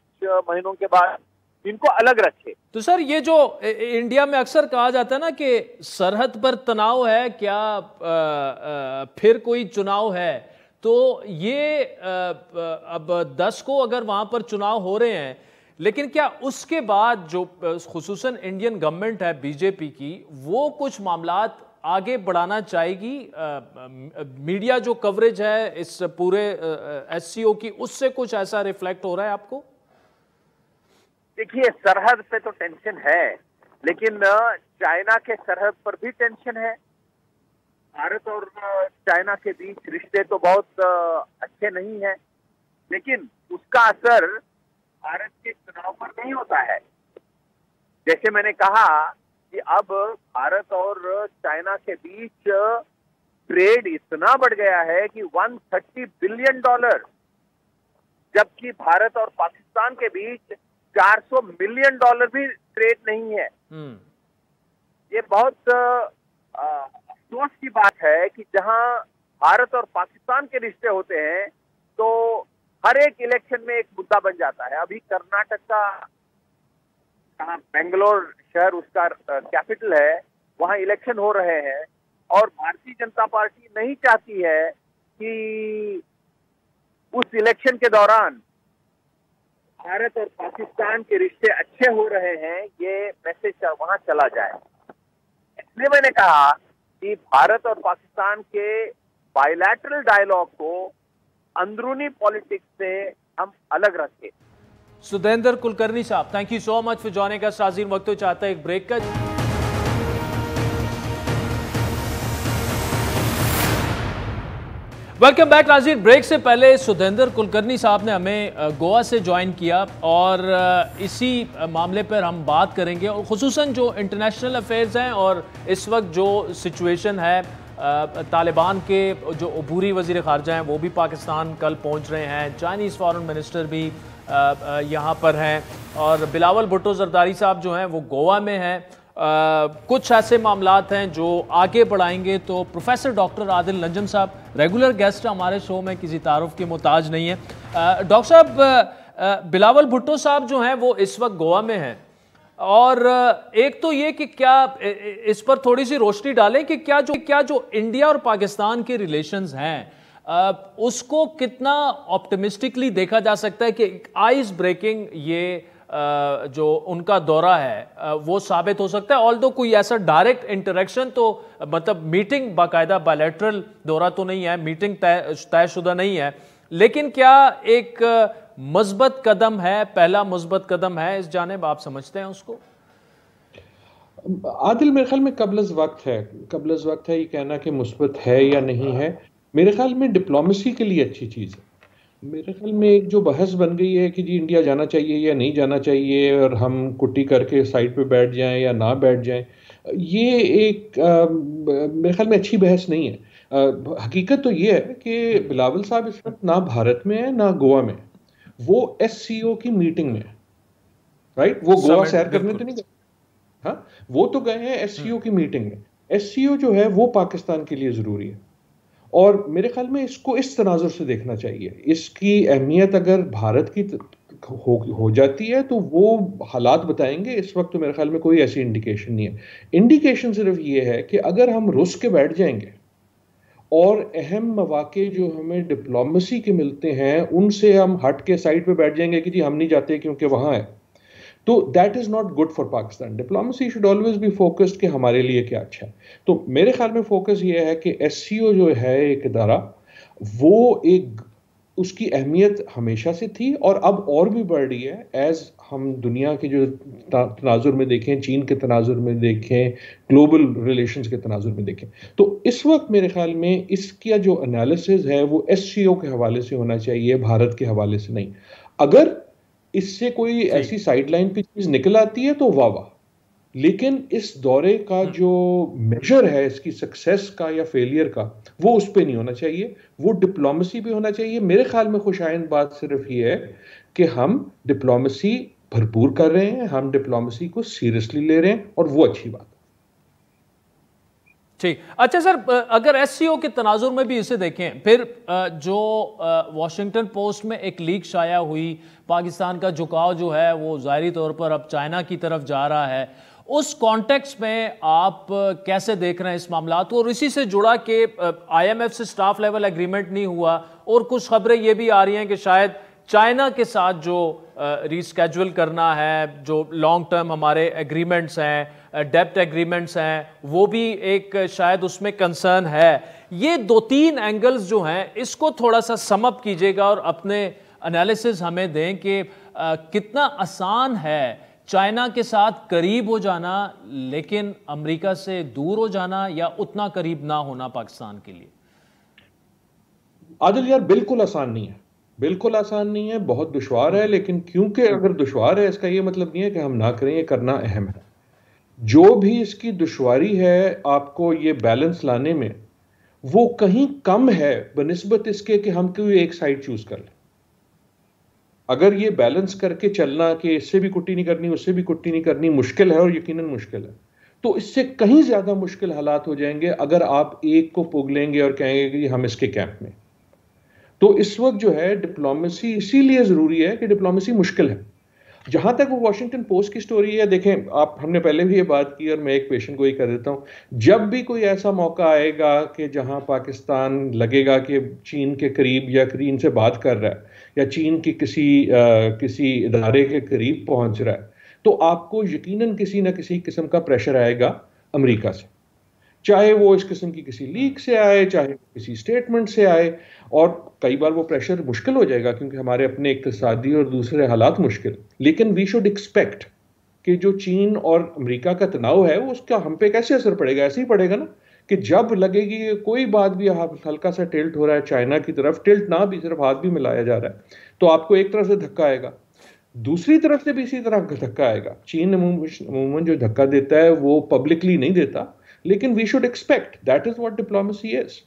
महीनों के बाद, इनको अलग रखे। तो सर ये जो इंडिया में अक्सर कहा जाता है ना कि सरहद पर तनाव है, क्या फिर कोई चुनाव है, तो ये अब 10 को अगर वहां पर चुनाव हो रहे हैं, लेकिन क्या उसके बाद जो खुसूसन इंडियन गवर्नमेंट है बीजेपी की, वो कुछ मामलात आगे बढ़ाना चाहेगी? मीडिया जो कवरेज है इस पूरे एससीओ की, उससे कुछ ऐसा रिफ्लेक्ट हो रहा है आपको? देखिए, सरहद पे तो टेंशन है, लेकिन चाइना के सरहद पर भी टेंशन है। भारत और चाइना के बीच रिश्ते तो बहुत अच्छे नहीं है, लेकिन उसका असर भारत के चुनाव पर नहीं होता है। जैसे मैंने कहा कि अब भारत और चाइना के बीच ट्रेड इतना बढ़ गया है कि $130 बिलियन, जबकि भारत और पाकिस्तान के बीच $400 मिलियन भी ट्रेड नहीं है। ये बहुत अफसोस की बात है कि जहां भारत और पाकिस्तान के रिश्ते होते हैं तो हर एक इलेक्शन में एक मुद्दा बन जाता है। अभी कर्नाटक का बेंगलोर शहर उसका कैपिटल है, वहां इलेक्शन हो रहे हैं और भारतीय जनता पार्टी नहीं चाहती है कि उस इलेक्शन के दौरान भारत और पाकिस्तान के रिश्ते अच्छे हो रहे हैं ये मैसेज वहां चला जाए। इसलिए मैंने कहा कि भारत और पाकिस्तान के बायलैटरल डायलॉग को अंदरूनी पॉलिटिक्स से हम अलग रखें। सुदेंद्र कुलकर्णी साहब, thank you so much for joining us. नाज़रीन, वक्त तो चाहता है एक ब्रेक का। वेलकम बैक नाज़रीन। ब्रेक से पहले सुदेंद्र कुलकर्णी साहब ने हमें गोवा से ज्वाइन किया और इसी मामले पर हम बात करेंगे, और ख़ुसूसन जो इंटरनेशनल अफेयर्स हैं और इस वक्त जो सिचुएशन है, तालिबान के जो अबूरी वज़ीर ख़ारजा हैं वो भी पाकिस्तान कल पहुंच रहे हैं, चाइनीज़ फॉरेन मिनिस्टर भी यहाँ पर हैं, और बिलावल भुट्टो जरदारी साहब जो हैं वो गोवा में हैं। कुछ ऐसे मामलात हैं जो आगे बढ़ाएंगे। तो प्रोफेसर डॉक्टर आदिल नजम साहब, रेगुलर गेस्ट हमारे शो में, किसी तारुफ के मोहताज नहीं है। डॉक्टर साहब, बिलावल भुट्टो साहब जो हैं वो इस वक्त गोवा में हैं, और एक तो ये कि क्या इस पर थोड़ी सी रोशनी डालें कि क्या जो इंडिया और पाकिस्तान के रिलेशंस हैं उसको कितना ऑप्टिमिस्टिकली देखा जा सकता है कि आइस ब्रेकिंग ये जो उनका दौरा है वो साबित हो सकता है। ऑल्दो कोई ऐसा डायरेक्ट इंटरेक्शन तो मतलब मीटिंग बाकायदा बायलैटरल दौरा तो नहीं है, मीटिंग तयशुदा नहीं है, लेकिन क्या एक मज़बत कदम है, पहला मज़बत कदम है इस जानिब, आप समझते हैं उसको? आदिल, मेरे ख्याल में कबल वक्त है ये कहना कि मुस्बत है या नहीं है। मेरे ख्याल में डिप्लोमेसी के लिए अच्छी चीज़ है। मेरे ख्याल में एक जो बहस बन गई है कि जी इंडिया जाना चाहिए या नहीं जाना चाहिए और हम कुट्टी करके साइड पे बैठ जाएं या ना बैठ जाएं, ये एक मेरे ख्याल में अच्छी बहस नहीं है। हकीकत तो ये है कि बिलावल साहब इस वक्त ना भारत में है ना गोवा में, वो SCO की मीटिंग में है, राइट? वो गोवा सैर करने तो नहीं गए, हाँ, वो तो गए हैं SCO की मीटिंग में। SCO जो है वो पाकिस्तान के लिए ज़रूरी है, और मेरे ख्याल में इसको इस तनाजुर से देखना चाहिए। इसकी अहमियत अगर भारत की हो जाती है तो वो हालात बताएंगे। इस वक्त तो मेरे ख्याल में कोई ऐसी इंडिकेशन नहीं है। इंडिकेशन सिर्फ ये है कि अगर हम रुस के बैठ जाएंगे और अहम मौके जो हमें डिप्लोमेसी के मिलते हैं उनसे हम हट के साइड पे बैठ जाएंगे कि जी हम नहीं जाते क्योंकि वहां है, तो that is not good for Pakistan. Diplomacy should always be focused कि हमारे लिए क्या अच्छा है। तो मेरे ख्याल में फोकस ये है कि SCO जो है एक इदारा, वो एक उसकी अहमियत हमेशा से थी और अब और भी बढ़ रही है। एज हम दुनिया के जो तनाजुर में देखें, चीन के तनाजुर में देखें, ग्लोबल रिलेशंस के तनाजुर में देखें, तो इस वक्त मेरे ख्याल में इसका जो एनालिसिस है वो SCO के हवाले से होना चाहिए, भारत के हवाले से नहीं। अगर इससे कोई ऐसी साइडलाइन पे चीज निकल आती है तो वाह वाह, लेकिन इस दौरे का जो मेजर है इसकी सक्सेस का या फेलियर का, वो उस पे नहीं होना चाहिए, वो डिप्लोमेसी पे होना चाहिए। मेरे ख्याल में खुशाइंद बात सिर्फ ये है कि हम डिप्लोमेसी भरपूर कर रहे हैं, हम डिप्लोमेसी को सीरियसली ले रहे हैं, और वो अच्छी बात है। ठीक, अच्छा सर, अगर SCO के तनाजुर में भी इसे देखें, फिर जो वॉशिंगटन पोस्ट में एक लीक शाया हुई, पाकिस्तान का झुकाव जो है वो ज़ाहिरी तौर पर अब चाइना की तरफ जा रहा है, उस कॉन्टेक्स्ट में आप कैसे देख रहे हैं इस मामला को? और इसी से जुड़ा कि IMF से स्टाफ लेवल एग्रीमेंट नहीं हुआ, और कुछ खबरें ये भी आ रही हैं कि शायद चाइना के साथ जो रीस्केड्यूल करना है, जो लॉन्ग टर्म हमारे एग्रीमेंट्स हैं, डेप्ट एग्रीमेंट्स हैं, वो भी एक शायद उसमें कंसर्न है। ये 2-3 एंगल्स जो हैं इसको थोड़ा सा सम अप कीजिएगा और अपने एनालिसिस हमें दें कि कितना आसान है चाइना के साथ करीब हो जाना लेकिन अमेरिका से दूर हो जाना, या उतना करीब ना होना पाकिस्तान के लिए। आदिल यार, बिल्कुल आसान नहीं है, बिल्कुल आसान नहीं है, बहुत दुश्वार है। लेकिन क्योंकि अगर दुश्वार है इसका ये मतलब नहीं है कि हम ना करें, ये करना अहम है। जो भी इसकी दुश्वारी है आपको ये बैलेंस लाने में, वो कहीं कम है बनिस्बत इसके कि हम कोई एक साइड चूज कर लें। अगर ये बैलेंस करके चलना कि इससे भी कुट्टी नहीं करनी उससे भी कुट्टी नहीं करनी मुश्किल है, और यकीनन मुश्किल है, तो इससे कहीं ज्यादा मुश्किल हालात हो जाएंगे अगर आप एक को पुग लेंगे और कहेंगे कि हम इसके कैंप में। तो इस वक्त जो है डिप्लोमेसी इसीलिए जरूरी है कि डिप्लोमेसी मुश्किल है। जहां तक वो वॉशिंगटन पोस्ट की स्टोरी है, देखें आप, हमने पहले भी ये बात की और मैं एक पेशेंट को ही कर देता हूं, जब भी कोई ऐसा मौका आएगा कि जहां पाकिस्तान लगेगा कि चीन के करीब या चीन से बात कर रहा है या चीन की किसी इदारे के करीब पहुंच रहा है, तो आपको यकीनन किसी ना किसी किस्म का प्रेशर आएगा अमेरिका से, चाहे वो इस किस्म की किसी लीक से आए, चाहे किसी स्टेटमेंट से आए। और कई बार वो प्रेशर मुश्किल हो जाएगा क्योंकि हमारे अपने इक्तिसादी और दूसरे हालात मुश्किल, लेकिन वी शुड एक्सपेक्ट कि जो चीन और अमेरिका का तनाव है वो उसका हम पे कैसे असर पड़ेगा। ऐसे ही पड़ेगा ना कि जब लगेगी कि कोई बात भी हल्का सा टिल्ट हो रहा है चाइना की तरफ, टिल्ट ना भी सिर्फ हाथ भी मिलाया जा रहा है, तो आपको एक तरफ से धक्का आएगा, दूसरी तरफ से भी इसी तरह धक्का आएगा। चीन अमूमन जो धक्का देता है वो पब्लिकली नहीं देता, लेकिन we should expect, that is what diplomacy is.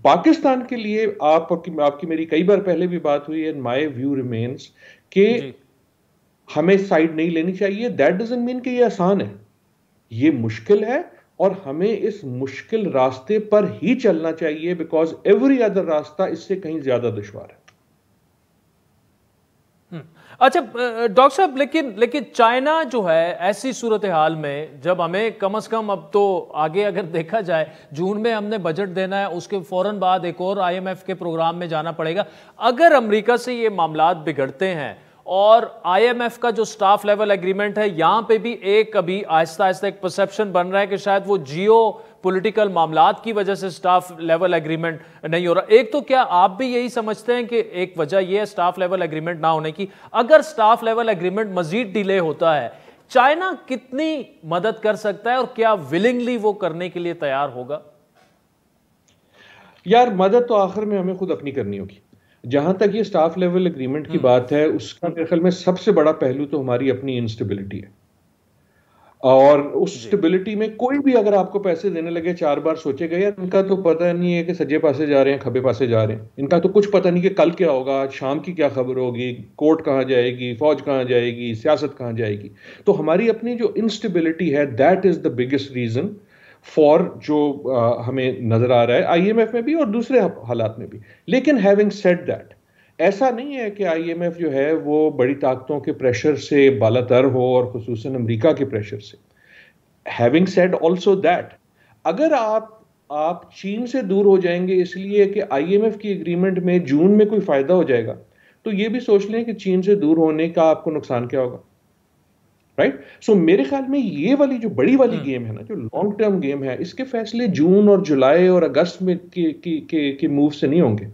Pakistan के लिए आपकी मेरी कई बार पहले भी बात हुई है, माय व्यू रिमेन्स कि हमें साइड नहीं लेनी चाहिए। दैट डजंट मीन कि ये आसान है, ये मुश्किल है और हमें इस मुश्किल रास्ते पर ही चलना चाहिए, बिकॉज एवरी अदर रास्ता इससे कहीं ज्यादा दुश्वार है। अच्छा डॉक्टर साहब, लेकिन चाइना जो है ऐसी सूरत हाल में, जब हमें कम से कम अब तो आगे अगर देखा जाए जून में हमने बजट देना है, उसके फौरन बाद एक और IMF के प्रोग्राम में जाना पड़ेगा। अगर अमेरिका से ये मामलात बिगड़ते हैं और IMF का जो स्टाफ लेवल एग्रीमेंट है, यहां पे भी अभी आहिस्ता आहिस्ता एक परसेप्शन बन रहा है कि शायद वो जियो पॉलिटिकल मामलात की वजह से स्टाफ लेवल एग्रीमेंट नहीं हो रहा। एक तो क्या आप भी यही समझते हैं कि एक वजह यह है स्टाफ लेवल एग्रीमेंट ना होने की? अगर स्टाफ लेवल एग्रीमेंट मजीद डिले होता है, चाइना कितनी मदद कर सकता है और क्या विलिंगली वो करने के लिए तैयार होगा? यार मदद तो आखिर में हमें खुद अपनी करनी होगी। जहां तक ये स्टाफ लेवल एग्रीमेंट की बात है, उसका मेरे ख्याल में सबसे बड़ा पहलू तो हमारी अपनी इंस्टेबिलिटी है। और उस स्टेबिलिटी में कोई भी अगर आपको पैसे देने लगे 4 बार सोचेगा, यार इनका तो पता नहीं है कि सज्जे पासे जा रहे हैं खब्बे पासे जा रहे हैं, इनका तो कुछ पता नहीं कि कल क्या होगा, आज शाम की क्या खबर होगी, कोर्ट कहाँ जाएगी, फौज कहाँ जाएगी, सियासत कहाँ जाएगी। तो हमारी अपनी जो इंस्टेबिलिटी है, that is the biggest reason for जो हमें नजर आ रहा है IMF में भी और दूसरे हालात में भी। लेकिन हैविंग सेड दैट, ऐसा नहीं है कि IMF जो है वो बड़ी ताकतों के प्रेशर से बालातर हो और खुसूसन अमेरिका के प्रेशर से। हैविंग सेड ऑल्सो दैट, अगर आप चीन से दूर हो जाएंगे इसलिए कि IMF की एग्रीमेंट में जून में कोई फायदा हो जाएगा, तो ये भी सोच लें कि चीन से दूर होने का आपको नुकसान क्या होगा, राइट? सो मेरे ख्याल में ये वाली जो बड़ी वाली गेम है ना, जो लॉन्ग टर्म गेम है, इसके फैसले जून और जुलाई और अगस्त में के मूव से नहीं होंगे।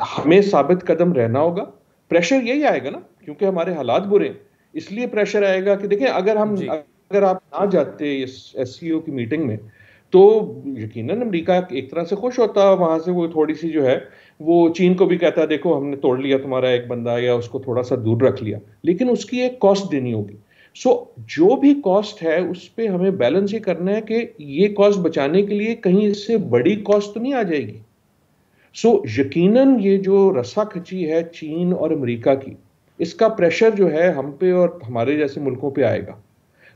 हमें साबित कदम रहना होगा। प्रेशर यही आएगा ना, क्योंकि हमारे हालात बुरे हैं, इसलिए प्रेशर आएगा कि देखें अगर आप ना जाते इस SCO की मीटिंग में, तो यकीनन अमेरिका एक तरह से खुश होता, वहां से वो थोड़ी सी जो है वो चीन को भी कहता देखो हमने तोड़ लिया तुम्हारा एक बंदा या उसको थोड़ा सा दूर रख लिया, लेकिन उसकी एक कॉस्ट देनी होगी। सो जो भी कॉस्ट है उस पर हमें बैलेंस ये करना है कि ये कॉस्ट बचाने के लिए कहीं इससे बड़ी कॉस्ट तो नहीं आ जाएगी। सो यकीनन ये जो रस्साकची है चीन और अमेरिका की, इसका प्रेशर जो है हम पे और हमारे जैसे मुल्कों पे आएगा।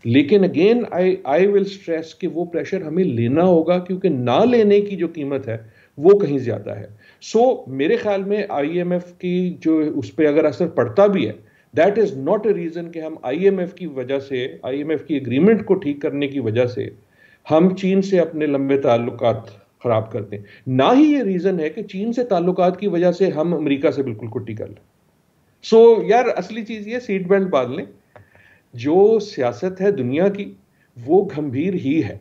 लेकिन अगेन आई विल स्ट्रेस कि वो प्रेशर हमें लेना होगा, क्योंकि ना लेने की जो कीमत है वो कहीं ज्यादा है। सो मेरे ख्याल में IMF की जो उस पर अगर असर पड़ता भी है, that is not a reason कि हम IMF की वजह से, IMF की एग्रीमेंट को ठीक करने की वजह से हम चीन से अपने लंबे ताल्लुकात खराब करते हैं। ना ही ये रीजन है कि चीन से ताल्लुकात की वजह से हम अमेरिका से बिल्कुल कुट्टी कर लें। सो यार असली चीज ये, सीट बेल्ट बांध लें। जो सियासत है दुनिया की वो गंभीर ही है,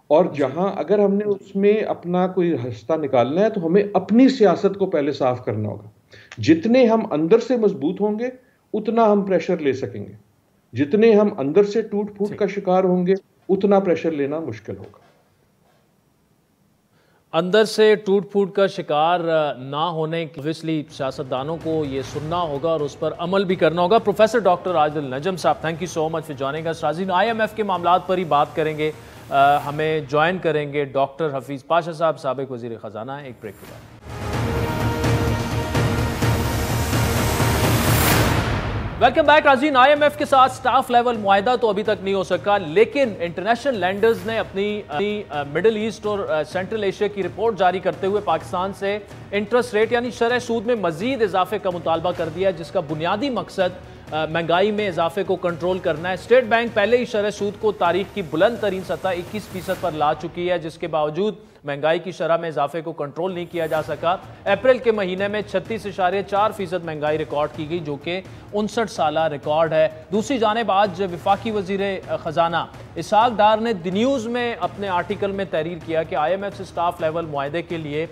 और जहां अगर हमने उसमें अपना कोई रास्ता निकालना है तो हमें अपनी सियासत को पहले साफ करना होगा। जितने हम अंदर से मजबूत होंगे उतना हम प्रेशर ले सकेंगे, जितने हम अंदर से टूट फूट का शिकार होंगे उतना प्रेशर लेना मुश्किल होगा। अंदर से टूट फूट का शिकार ना होने की ऑब्वियसली सियासतदानों को ये सुनना होगा और उस पर अमल भी करना होगा। प्रोफेसर डॉक्टर आदिल नजम साहब, thank you so much for joining us. नाज़रीन, IMF के मामलात पर ही बात करेंगे, हमें ज्वाइन करेंगे डॉक्टर हफीज़ पाशा साहब, साबिक वज़ीर ख़जाना। एक ब्रेक के बाद वेलकम बैक नाज़रीन। IMF के साथ स्टाफ लेवल मुआहदा तो अभी तक नहीं हो सका, लेकिन इंटरनेशनल लैंडर्स ने अपनी मिडिल ईस्ट और सेंट्रल एशिया की रिपोर्ट जारी करते हुए पाकिस्तान से इंटरेस्ट रेट यानी शरह सूद में मजीद इजाफे का मुतालबा कर दिया, जिसका बुनियादी मकसद महंगाई में इजाफे को कंट्रोल करना है। स्टेट बैंक पहले ही शरह सूद को तारीख की बुलंद तरीन सतह 21% पर ला चुकी है, जिसके बावजूद महंगाई की शरह में इजाफे को कंट्रोल नहीं किया जा सका। अप्रैल के महीने में 36.4% महंगाई रिकॉर्ड की गई, जो कि 59 साला रिकॉर्ड है। दूसरी जानिब आज विफाकी वजीर खजाना इसहाक डार ने द न्यूज़ में अपने आर्टिकल में तहरीर किया कि IMF से स्टाफ लेवल मुआहदे के लिए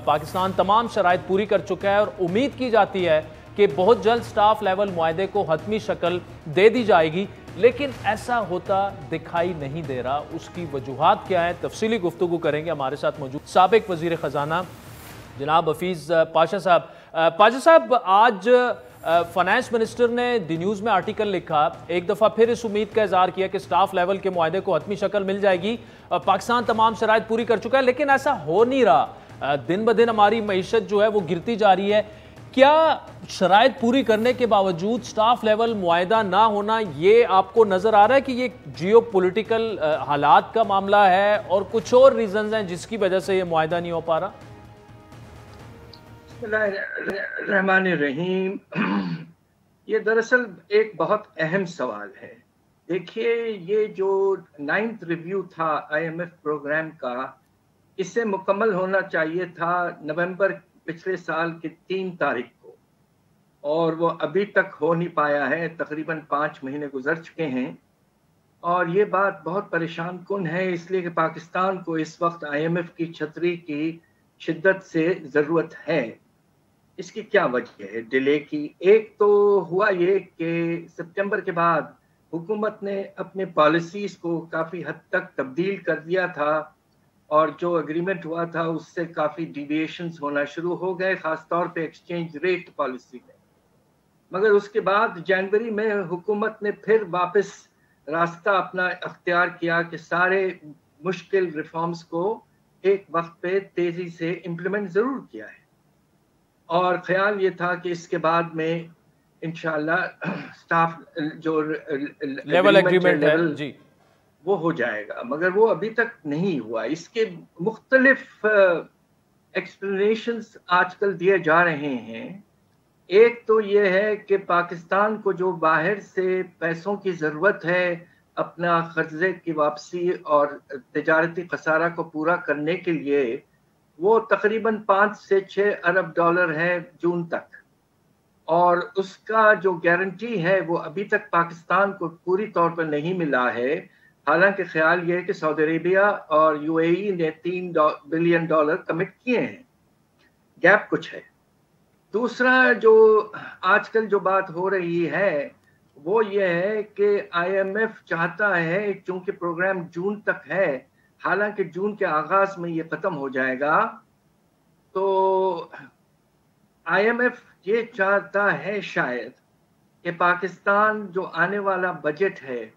पाकिस्तान तमाम शराइत पूरी कर चुका है और उम्मीद की जाती है कि बहुत जल्द स्टाफ लेवल मुआहदे को हतमी शक्ल दे दी जाएगी, लेकिन ऐसा होता दिखाई नहीं दे रहा। उसकी वजूहात क्या है, तफसीली गुफ्तगू करेंगे। हमारे साथ मौजूद साबिक वजीर खजाना जनाब हफीज पाशा साहब। पाशा साहब, आज फाइनेंस मिनिस्टर ने द न्यूज़ में आर्टिकल लिखा, एक दफ़ा फिर इस उम्मीद का इजहार किया कि स्टाफ लेवल के मुआहदे को हतमी शक्ल मिल जाएगी। पाकिस्तान तमाम शराइत पूरी कर चुका है, लेकिन ऐसा हो नहीं रहा। दिन ब दिन हमारी मईशत जो है वो गिरती जा रही है। क्या शराइत पूरी करने के बावजूद स्टाफ लेवल मुआहदा ना होना, ये आपको नजर आ रहा है कि ये जियो पोलिटिकल हालात का मामला है और कुछ और रीजंस हैं जिसकी वजह से ये मुआहदा नहीं हो पा रहा? रहमानिर्रहीम, ये दरअसल एक बहुत अहम सवाल है। देखिए, ये जो 9th रिव्यू था IMF प्रोग्राम का, इससे मुकम्मल होना चाहिए था नवंबर पिछले साल की 3 तारीख को, और वो अभी तक हो नहीं पाया है। तकरीबन 5 महीने गुजर चुके हैं और ये बात बहुत परेशान कुन है, इसलिए कि पाकिस्तान को इस वक्त IMF की छतरी की शिद्दत से ज़रूरत है। इसकी क्या वजह है डिले की? एक तो हुआ ये कि सितंबर के बाद हुकूमत ने अपने पॉलिसीज़ को काफ़ी हद तक तब्दील कर दिया था और जो एग्रीमेंट हुआ था उससे काफ़ी डिविएशंस होना शुरू हो गए, ख़ासतौर पे एक्सचेंज रेट पॉलिसी में। मगर उसके बाद जनवरी में हुकूमत ने फिर वापस रास्ता अपना अख्तियार किया कि सारे मुश्किल रिफॉर्म्स को एक वक्त पे तेज़ी से इम्प्लीमेंट ज़रूर किया है, और ख्याल ये था कि इसके बाद में इंशाल्लाह स्टाफ जो लेवल एग्रीमेंट है जी, वो हो जाएगा, मगर वो अभी तक नहीं हुआ। इसके मुख्तलिफ एक्सप्लेनेशंस आजकल दिए जा रहे हैं। एक तो ये है कि पाकिस्तान को जो बाहर से पैसों की ज़रूरत है अपना कर्जे की वापसी और तिजारती खसारा को पूरा करने के लिए, वो तकरीबन 5 से 6 अरब डॉलर है जून तक, और उसका जो गारंटी है वो अभी तक पाकिस्तान को पूरी तौर पर नहीं मिला है। हालांकि ख्याल ये है कि सऊदी अरेबिया और UAE ने $3 बिलियन कमिट किए हैं, गैप कुछ है। दूसरा जो आजकल जो बात हो रही है वो ये है कि IMF चाहता है, चूंकि प्रोग्राम जून तक है, हालांकि जून के आगाज में ये ख़त्म हो जाएगा, तो IMF ये चाहता है शायद कि पाकिस्तान जो आने वाला बजट है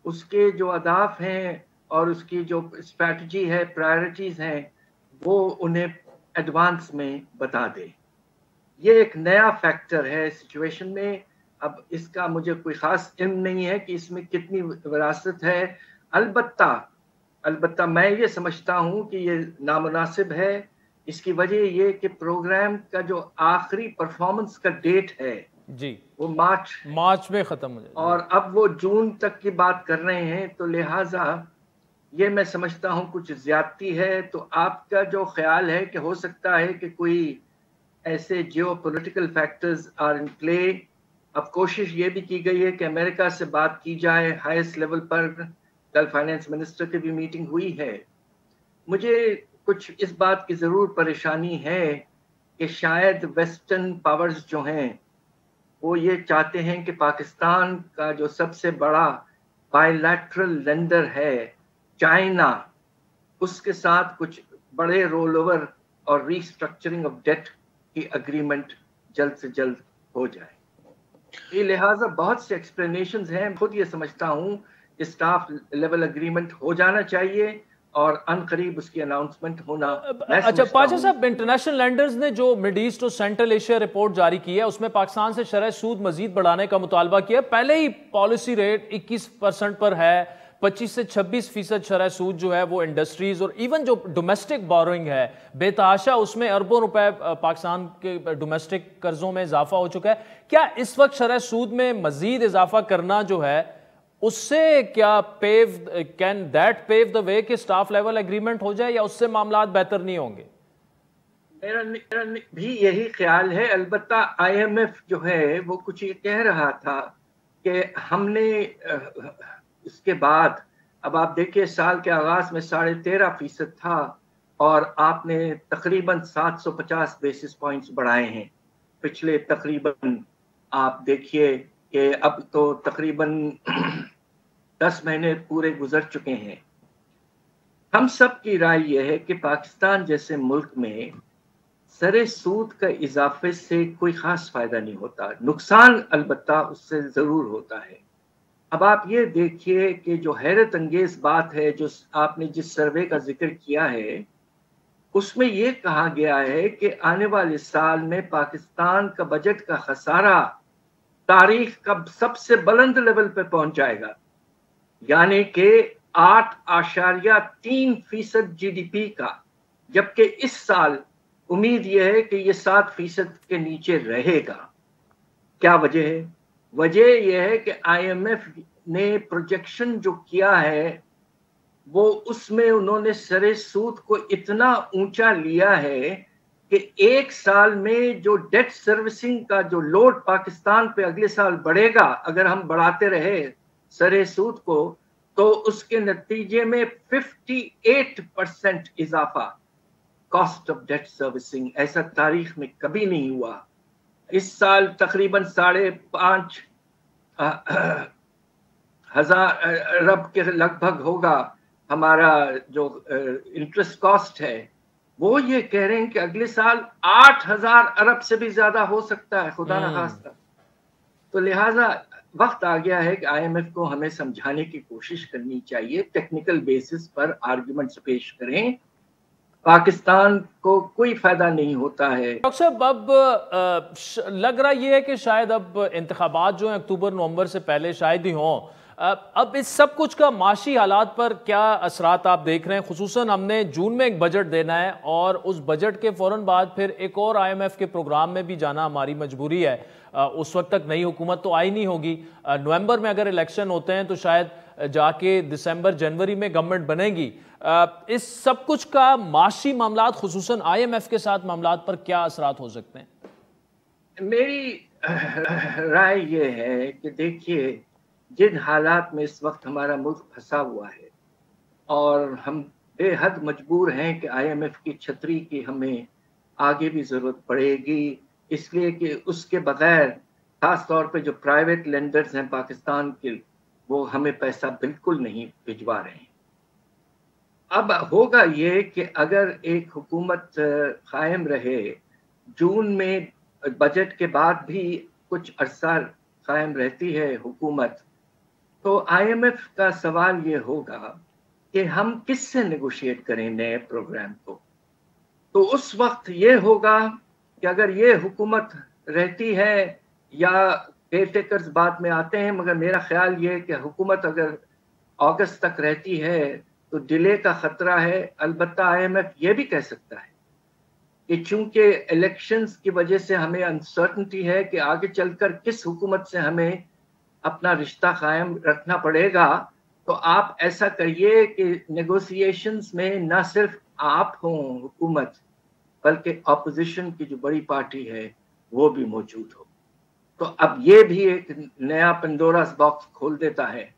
उसके जो अहदाफ हैं और उसकी जो स्ट्रैटेजी है, प्रायोरिटीज़ हैं, वो उन्हें एडवांस में बता दे। ये एक नया फैक्टर है सिचुएशन में। अब इसका मुझे कोई ख़ास इल्म नहीं है कि इसमें कितनी विरासत है। अलबत्ता मैं ये समझता हूँ कि ये नामुनासिब है। इसकी वजह ये कि प्रोग्राम का जो आखिरी परफॉर्मेंस का डेट है जी, वो मार्च में ख़त्म हो जाएगा और अब वो जून तक की बात कर रहे हैं, तो लिहाजा ये मैं समझता हूँ कुछ ज्यादती है। तो आपका जो ख्याल है कि हो सकता है कि कोई ऐसे geopolitical factors are in play. अब कोशिश ये भी की गई है कि अमेरिका से बात की जाए हाईएस्ट लेवल पर। कल फाइनेंस मिनिस्टर की भी मीटिंग हुई है। मुझे कुछ इस बात की ज़रूर परेशानी है कि शायद वेस्टर्न पावर्स जो हैं वो ये चाहते हैं कि पाकिस्तान का जो सबसे बड़ा बायलैटरल लेंडर है चाइना, उसके साथ कुछ बड़े रोल ओवर और रीस्ट्रक्चरिंग ऑफ डेट की एग्रीमेंट जल्द से जल्द हो जाए। ये लिहाजा बहुत से एक्सप्लेनेशंस हैं। खुद ये समझता हूँ कि स्टाफ लेवल एग्रीमेंट हो जाना चाहिए और अनकरीब उसकी अनाउंसमेंट होना। अच्छा पाशा साहब, इंटरनेशनल लेंडर्स ने जो मिड ईस्ट और सेंट्रल एशिया रिपोर्ट जारी की है उसमें पाकिस्तान से शरह सूद मजीद बढ़ाने का मुतालबा किया। पहले ही पॉलिसी रेट 21% पर है, 25 से 26% शरह सूद जो है वो इंडस्ट्रीज और इवन जो डोमेस्टिक बोरोइंग है बेतहाशा, उसमें अरबों रुपए पाकिस्तान के डोमेस्टिक कर्जों में इजाफा हो चुका है। क्या इस वक्त शरह सूद में मजीद इजाफा करना जो है उससे क्या can that pave the way कि स्टाफ लेवल एग्रीमेंट हो जाए, या उससे मामला बेहतर नहीं होंगे? मेरा भी यही ख्याल है। अलबत्ता IMF जो है वो कुछ ये कह रहा था कि हमने इसके बाद, अब आप देखिए साल के आगाज में 13.5% था और आपने तकरीबन 750 बेसिस पॉइंट्स बढ़ाए हैं पिछले तकरीबन, आप देखिए कि अब तो तकरीबन 10 महीने पूरे गुजर चुके हैं। हम सब की राय यह है कि पाकिस्तान जैसे मुल्क में सरे सूद का इजाफे से कोई खास फायदा नहीं होता, नुकसान अलबत्ता उससे जरूर होता है। अब आप ये देखिए कि जो हैरत अंगेज बात है, जो आपने जिस सर्वे का जिक्र किया है उसमें ये कहा गया है कि आने वाले साल में पाकिस्तान का बजट का खसारा तारीख का सबसे बुलंद लेवल पे पहुंच जाएगा, यानी कि 8.3% GDP का, जबकि इस साल उम्मीद यह है कि ये 7% के नीचे रहेगा। क्या वजह है? वजह यह है कि IMF ने प्रोजेक्शन जो किया है वो उसमें उन्होंने सरे सूद को इतना ऊंचा लिया है कि एक साल में जो डेट सर्विसिंग का जो लोड पाकिस्तान पे अगले साल बढ़ेगा, अगर हम बढ़ाते रहे सरे सूद को, तो उसके नतीजे में 58% इजाफा कॉस्ट ऑफ डेट सर्विसिंग, ऐसा तारीख में कभी नहीं हुआ। इस साल तकरीबन 5.5 हजार अरब के लगभग होगा हमारा जो इंटरेस्ट कॉस्ट है। वो ये कह रहे हैं कि अगले साल 8,000 अरब से भी ज्यादा हो सकता है, खुदा न खास्ता। तो लिहाजा वक्त आ गया है कि IMF को हमें समझाने की कोशिश करनी चाहिए, टेक्निकल बेसिस पर आर्गुमेंट्स पेश करें। पाकिस्तान को कोई फायदा नहीं होता है। डॉक्टर साहब, अब लग रहा ये है कि शायद अब इंतखाबात जो हैं अक्टूबर नवंबर से पहले शायद ही हों। अब इस सब कुछ का माशी हालात पर क्या असरात आप देख रहे हैं? खुसूसन हमने जून में एक बजट देना है और उस बजट के फौरन बाद फिर एक और IMF के प्रोग्राम में भी जाना हमारी मजबूरी है। उस वक्त तक नई हुकूमत तो आई नहीं होगी। नवंबर में अगर इलेक्शन होते हैं तो शायद जाके दिसंबर जनवरी में गवर्नमेंट बनेगी। इस सब कुछ का माशी मामलात खुसूसन IMF के साथ मामलात पर क्या असरात हो सकते हैं? मेरी राय ये है कि देखिए, जिन हालात में इस वक्त हमारा मुल्क फंसा हुआ है और हम बेहद मजबूर हैं कि IMF की छतरी की हमें आगे भी ज़रूरत पड़ेगी, इसलिए कि उसके बगैर ख़ास तौर पे जो प्राइवेट लेंडर्स हैं पाकिस्तान के, वो हमें पैसा बिल्कुल नहीं भिजवा रहे हैं। अब होगा ये कि अगर एक हुकूमत कायम रहे, जून में बजट के बाद भी कुछ अरसा कायम रहती है हुकूमत, तो IMF का सवाल ये होगा कि हम किससे नेगोशिएट करें नए प्रोग्राम को। तो उस वक्त ये होगा कि अगर ये हुकूमत रहती है या केयरटेकर्स बाद में आते हैं, मगर मेरा ख्याल ये है कि हुकूमत अगर अगस्त तक रहती है तो डिले का खतरा है। अलबत्ता IMF ये भी कह सकता है कि चूंकि इलेक्शंस की वजह से हमें अनसर्टनिटी है कि आगे चलकर किस हुकूमत से हमें अपना रिश्ता कायम रखना पड़ेगा, तो आप ऐसा करिए कि नेगोशिएशंस में ना सिर्फ आप हों हुकूमत, बल्कि ऑपोजिशन की जो बड़ी पार्टी है वो भी मौजूद हो। तो अब ये भी एक नया पंडोरास बॉक्स खोल देता है।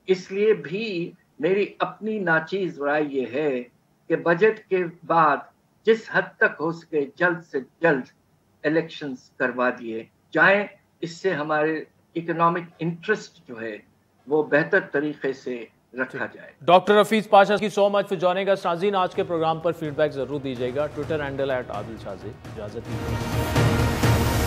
इसलिए भी मेरी अपनी नाचीज राय ये है कि बजट के बाद जिस हद तक हो सके जल्द से जल्द इलेक्शंस करवा दिए जाएं, इससे हमारे इकोनॉमिक इंटरेस्ट जो है वो बेहतर तरीके से रखा जाए। डॉक्टर हफीज पाशा की so much for joining us. नाज़रीन, आज के प्रोग्राम पर फीडबैक जरूर दीजिएगा। Twitter handle @Adil Shazi. इजाजत दीजिए।